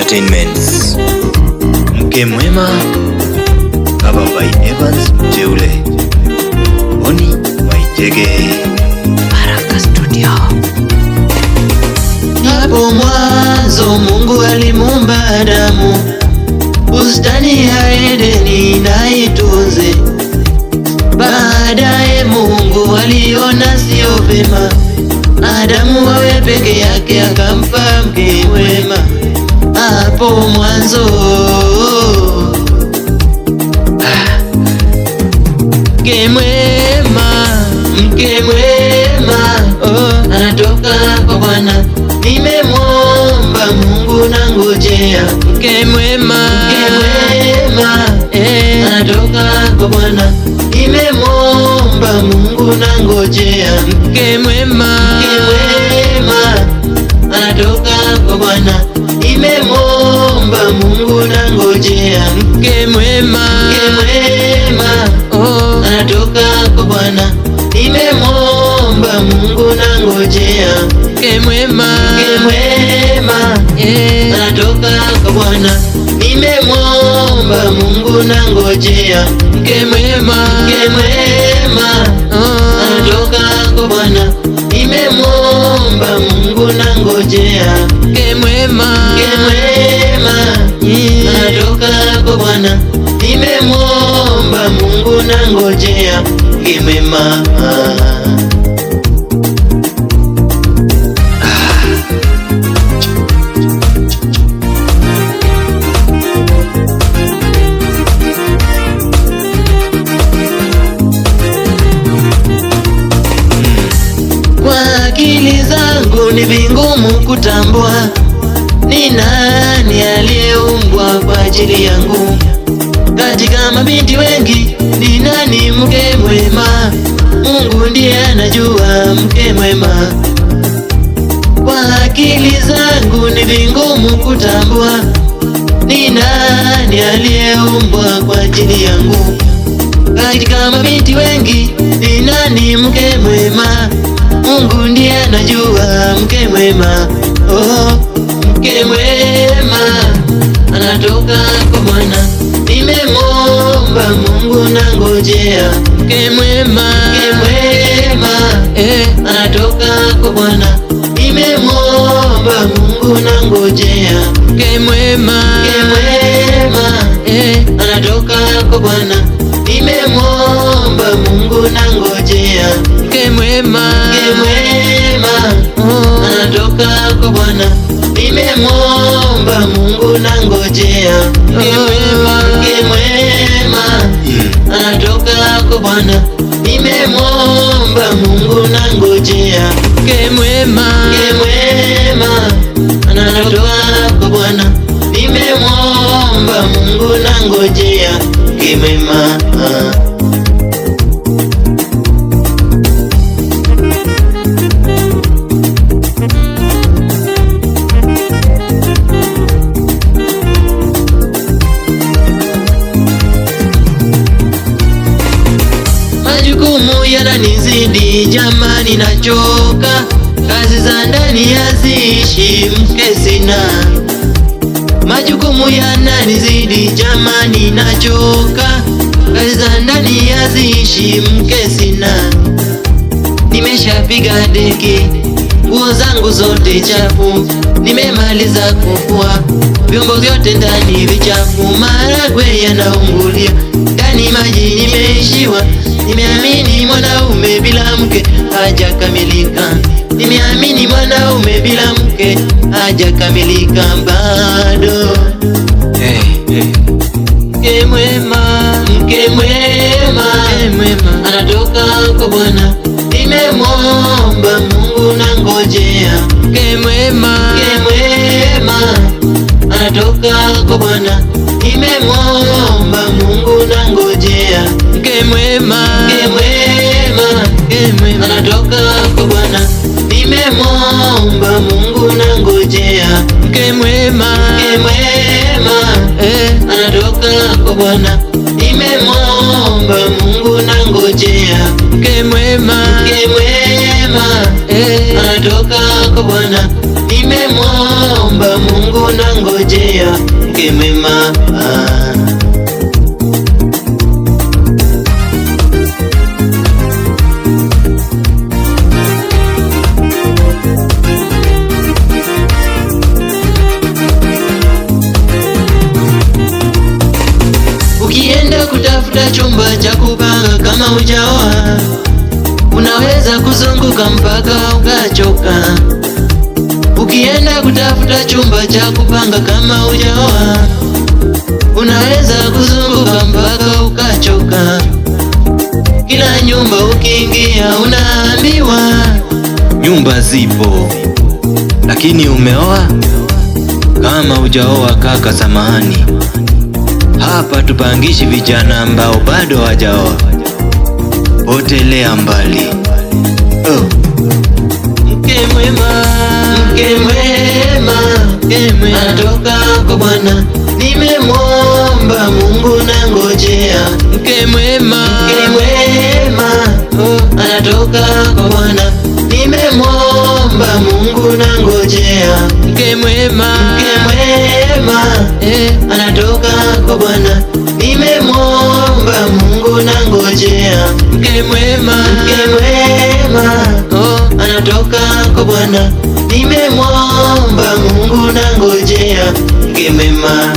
Entertainments. Mke mwema Kababa Evans Mteule, Oni Waitege, Baraka Studio. Hapo mwanzo Mungu alimuumba Adamu, bustani ya Edeni na itunze. Baadaye Mungu aliona sio vema Adamu awe peke yake, akampa mke mwema. Hapo mwanzo mke mwema anatoka kwa Bwana. Nimemwomba Mungu na ngojea. Mke mwema anatoka kwa Bwana. Nimemwomba Mungu na ngojea. Mke mwema anatoka kwa Bwana. Nimemwomba Mungu na ngojea. Mke mwema anatoka kwa Bwana. Nimemwomba Mungu na ngojea. Mke mwema anatoka kwa Bwana. Nimemwomba Mungu na ngojea. Mke mwema anatoka kwa Bwana. Nimemwomba Mungu na ngojea. Mke mwema anatoka kwa Bwana. Nimemwomba Mungu na ngojea. Mke mwema akili zangu ni vingumu kutambua ni nani aliyeumbwa kwa ajili yangu. Katika mabinti wengi ni nani mke mwema? Mungu ndiye anajua mke mwema. Kwa akili zangu ni vingumu kutambua ni nani aliyeumbwa kwa ajili yangu. Katika mabinti wengi ni nani mke mwema? Mungu ndiye anajua mke mwema. Mke mwema anatoka kwa Bwana. Nimemwomba Mungu na ngojea. Mke mwema anatoka kwa Bwana. Nimemwomba Mungu na ngojea. Mke mwema anatoka kwa Bwana. Nimemwomba Mungu na ngojea. Mke mwema anatoka kwa Bwana. Nimemwomba Mungu na ngojea. Mke mwema anatoka kwa Bwana. Nimemwomba Mungu na ngojea. Mke mwema anatoka kwa Bwana. Nimemwomba Mungu na ngojea. Mke mwema majukumu yananizidi jamani, nachoka. Kazi za ndani haziishi, mke sina. Majukumu yananizidi jamani, nachoka. Kazi za ndani haziishi, mke sina. Nimeshapiga deki, nguo zangu zote chafu. Nimemaliza kufua, vyombo vyote ndani vichafu. Maharagwe yanaungulia, ndani maji nimeishiwa. Nimeamini mwanaume bila mke hajakamilika. Nimeamini mwanaume bila mke hajakamilika bado. Mke mwema anatoka kwa Bwana. Nimemwomba Mungu na ngojea. Mke mwema anatoka kwa Bwana. Nimemwomba Mungu na ngojea. Mke mwema anatoka kwa Bwana. Nimemwomba Mungu na ngojea. Mke mwema anatoka kwa Bwana. Nimemwomba Mungu na ngojea. Mke mwema anatoka kwa Bwana. Nimemwomba Mungu Mungu nangojea mke mwema. Ukienda kutafuta chumba cha kupanga kama hujaoa, unaweza kuzunguka mpaka ukachoka. Ukienda kutafuta chumba cha kupanga kama hujaoa, unaweza kuzunguka mpaka ukachoka. Kila nyumba ukiingia unaambiwa nyumba zipo, lakini umeoa? Kama hujaoa kaka, samahani, hapa tupangishi vijana ambao bado hawajaoa. Potelea mbali. Mke mwema, mke mwema, mke mwema anatoka kwa Bwana, nimemwomba Mungu nangojea. Mke mwema, mke mwema anatoka kwa Bwana, nimemwomba Mungu nangojea. Mke mwema, mke mwema anatoka kwa Bwana, nimemwomba Mungu nangojea. Mke mwema, mke mwema anatoka kwa Bwana, nimemwomba Mungu nangojea. Mke mwema